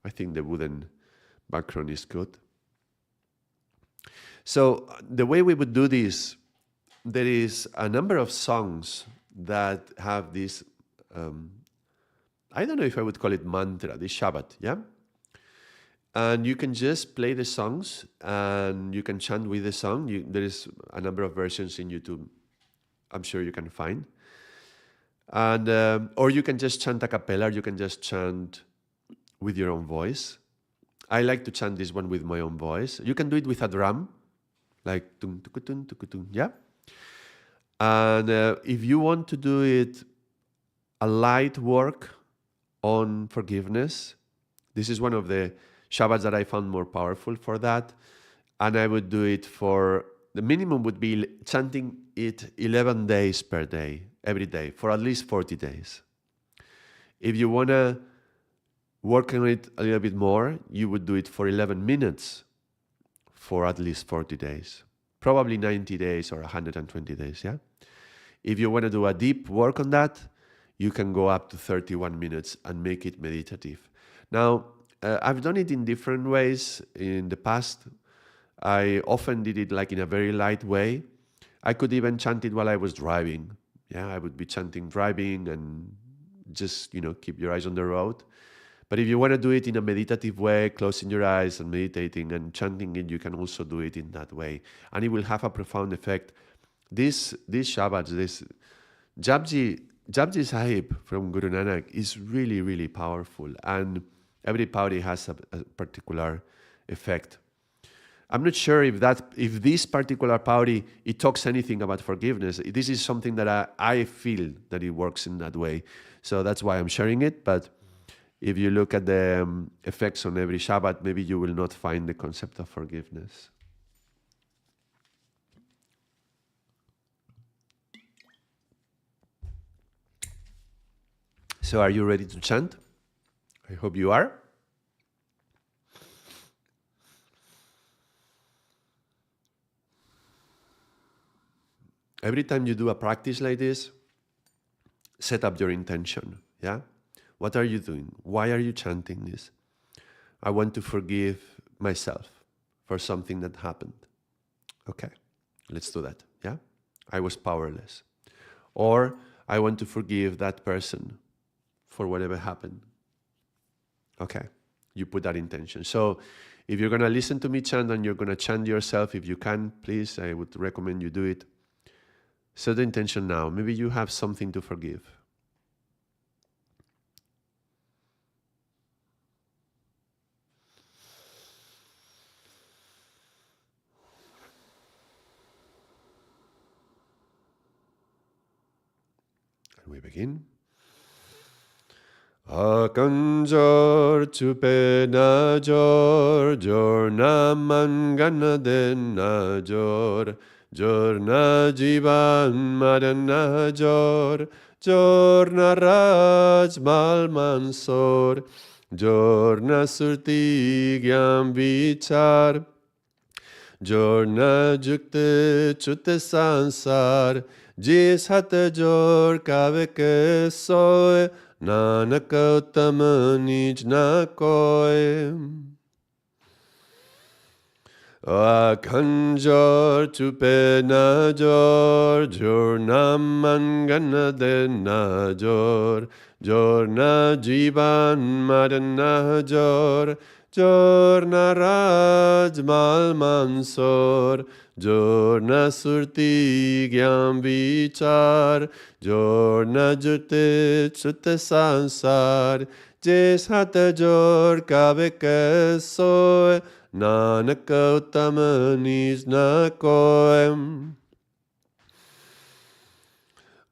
I think the wooden background is good. So the way we would do this, there is a number of songs that have this, I don't know if I would call it mantra, this Shabad, yeah? And you can just play the songs and you can chant with the song. There is a number of versions in YouTube I'm sure you can find. And or you can just chant a cappella, or you can just chant with your own voice. I like to chant this one with my own voice. You can do it with a drum, like tung tukutun tukutun, yeah? And if you want to do it a light work on forgiveness, this is one of the Shabads that I found more powerful for that. And I would do it for, the minimum would be chanting it 11 days per day, every day, for at least 40 days. If you want to work on it a little bit more, you would do it for 11 minutes for at least 40 days. Probably 90 days or 120 days, yeah? If you want to do a deep work on that, you can go up to 31 minutes and make it meditative. Now, I've done it in different ways in the past. I often did it like in a very light way. I could even chant it while I was driving. Yeah, I would be chanting driving and just, keep your eyes on the road. But if you want to do it in a meditative way, closing your eyes and meditating and chanting it, you can also do it in that way. And it will have a profound effect. These Shabads, this Japji Sahib from Guru Nanak is really, really powerful. And every Paudi has a particular effect. I'm not sure if this particular Paudi, it talks anything about forgiveness. This is something that I feel that it works in that way. So that's why I'm sharing it. But if you look at the effects on every Shabad, maybe you will not find the concept of forgiveness. So are you ready to chant? I hope you are. Every time you do a practice like this, set up your intention, yeah? What are you doing? Why are you chanting this? I want to forgive myself for something that happened. Okay, let's do that, yeah? I was powerless. Or I want to forgive that person for whatever happened. Okay, you put that intention. So if you're going to listen to me chant and you're going to chant yourself, if you can, please, I would recommend you do it. Set the intention now. Maybe you have something to forgive. And we begin. Aakhan jor chupai na jor, jor na mangan dayn na jor, jor na jeevan maran na jor, jor na raaj maal mansoor, jor na surtee giaan vechaar, jor na jugatee sansaar, jis hat jor ka vekhai, Nanak utam neech na koi. Aakhan jor chupai na jor, jor na mangan dayn na jor, jor na jeevan maran na jor, jor na raaj maal mansoor, jor na surtee giaan vechaar, jor na jugatee sansaar, jis hat jor ka vekhai, Nanak utam neech na koi.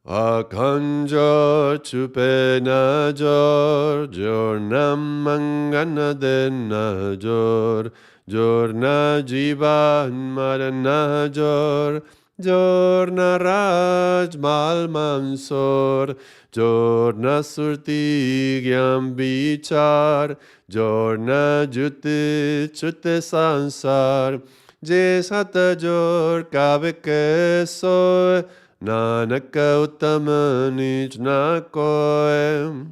Aakhan jor chupai na jor, jor na mangan dayn na jor, jor na jeevan maran na jor, jorna raaj maal mansor, jorna surtee giaan vechaar, jorna jugatee sansaar, je sat jor ka vekhai soy, Nanak utam neech na koy.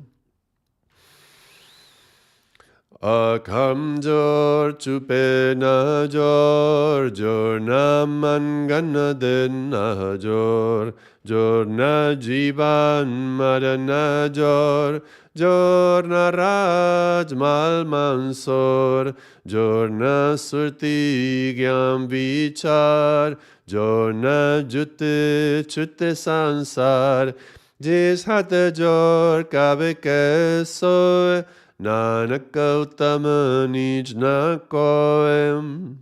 Aakhan jor chupai na jor, jor na mangan dayn na jor, jor na jeevan maran na jor, jor na raaj maal mansor, jor na surtee giaan vechaar, jor na jugatee sansaar, jis hat jor ka vekhai soy, Nanak utam neech na koy.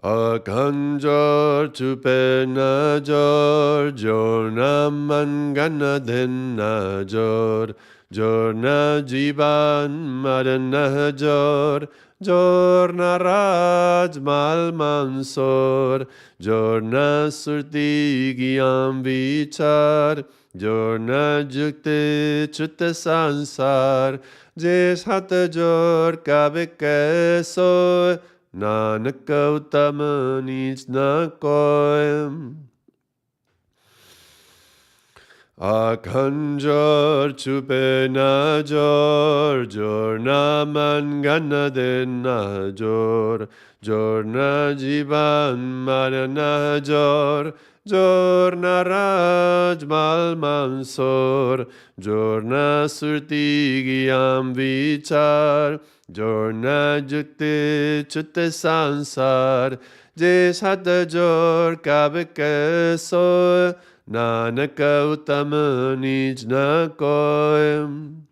Aakhan jor chupai na jor, jor na mangan dayn na jor, jor na jeevan maran na jor, jor na raaj maal mansor, jor na surtee giaan vechaar, jor na jugatee sansaar, je sat jor ka vekhai soy, Nanak utam neech na koy. Aakhan jor chupai na jor, jor na mangan dayn na jor, jor na jeevan maran na jor, jor na raaj maal mansor, jor na surtee giaan vechaar, jor na jugatee sansaar, je sat jor ka vekhai soy, Nanak utam neech na koy.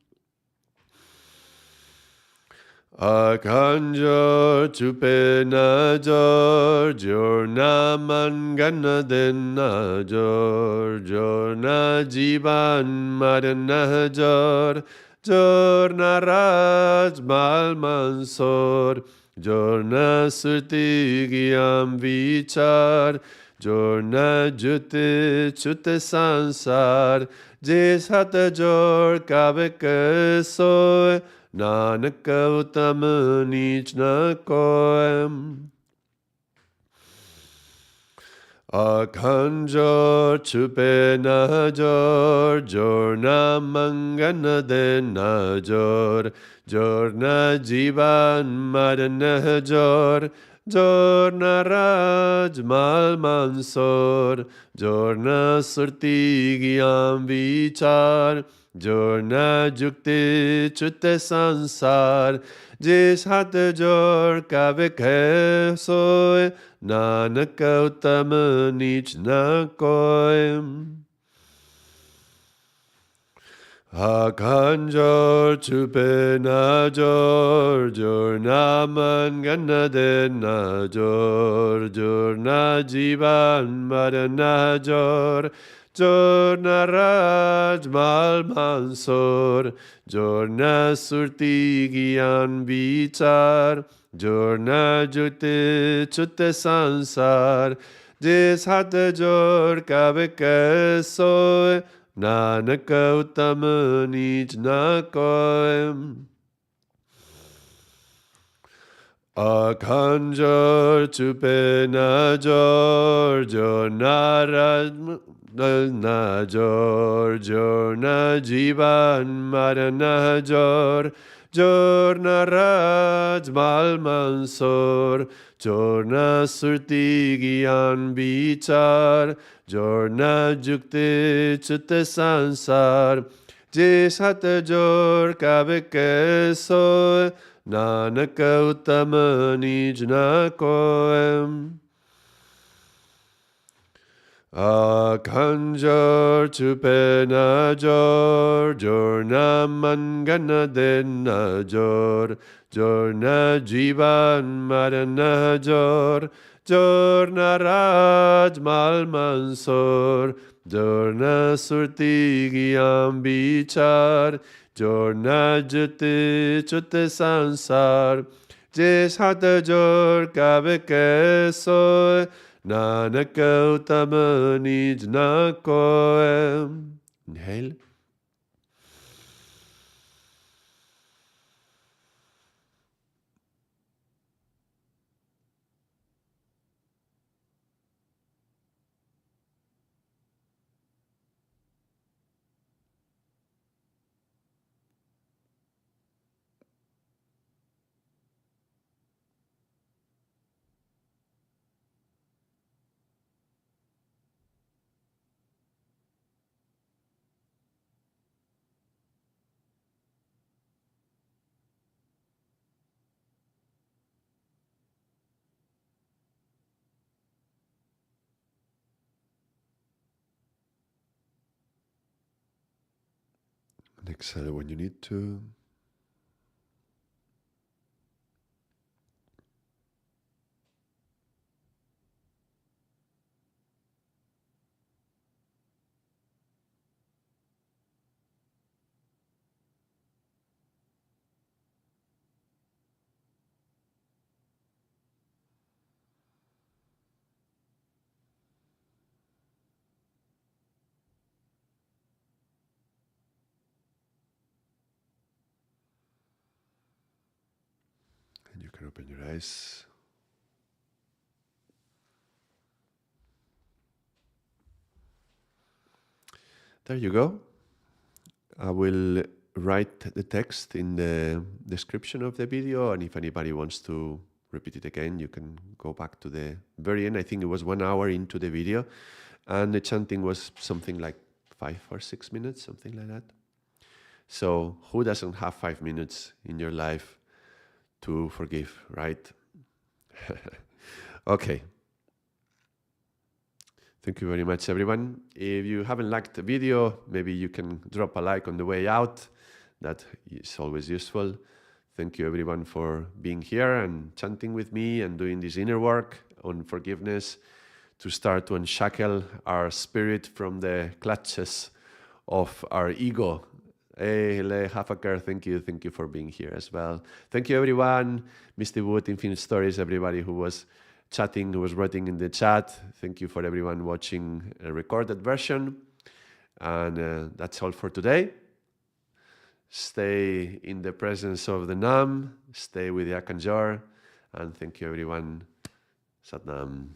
Aakhan jor chupai na jor, jor na mangan dayn na jor, jor na jeevan maran na jor, jor na raaj maal mansor, jor na surtee giaan vechaar, jor na jugatee sansaar, je sat jor ka vekhai soy, Nanak utam neech na koy. Aakhan jor chupai na jor, jor na mangan dayn na jor, jor na jeevan maran na jor, jor na raaj maal mansor, jor na surtee giaan vechaar, jor na jugatee sansaar, je sat jor ka vekhai soy, Nanak utam neech na koy. Aakhan jor chupai na jor, jor na mangan dayn na jor, jor na jeevan maran na jor, jor na raaj maal mansor, jor na surtee giaan vechaar, jor na jugatee sansaar, je sat jor ka vekhai soy, Nanak utam neech na koy. Aakhan jor chupai na jor, jor na raaj na jor, jor na jeevan maran na jor, jor na raaj maal mansor, jor na surtee giaan vechaar, jor na jugatee sansaar, je sat jor ka vekhai soy, Nanak utam neech na koy. Aakhan jor chupai na jor, jor na mangan dayn na jor, jor na jeevan maran na jor, jor na raaj maal mansor, jor na surtee giaan vechaar, jor na jugatee sansaar, Jes hata jor kabe keso, Nanak utam neech na koe. Inhale. And exhale when you need to. And you can open your eyes. There you go. I will write the text in the description of the video, and if anybody wants to repeat it again, you can go back to the very end. I think it was 1 hour into the video, and the chanting was something like 5 or 6 minutes, something like that. So who doesn't have 5 minutes in your life to forgive, right? Okay. Thank you very much, everyone. If you haven't liked the video, maybe you can drop a like on the way out. That is always useful. Thank you, everyone, for being here and chanting with me and doing this inner work on forgiveness to start to unshackle our spirit from the clutches of our ego. Hey, Le Hafakar, thank you for being here as well. Thank you, everyone. Mr. Wood, Infinite Stories, everybody who was chatting, who was writing in the chat. Thank you for everyone watching a recorded version. And that's all for today. Stay in the presence of the Nam. Stay with the Aakhan jar. And thank you, everyone. Sat Nam.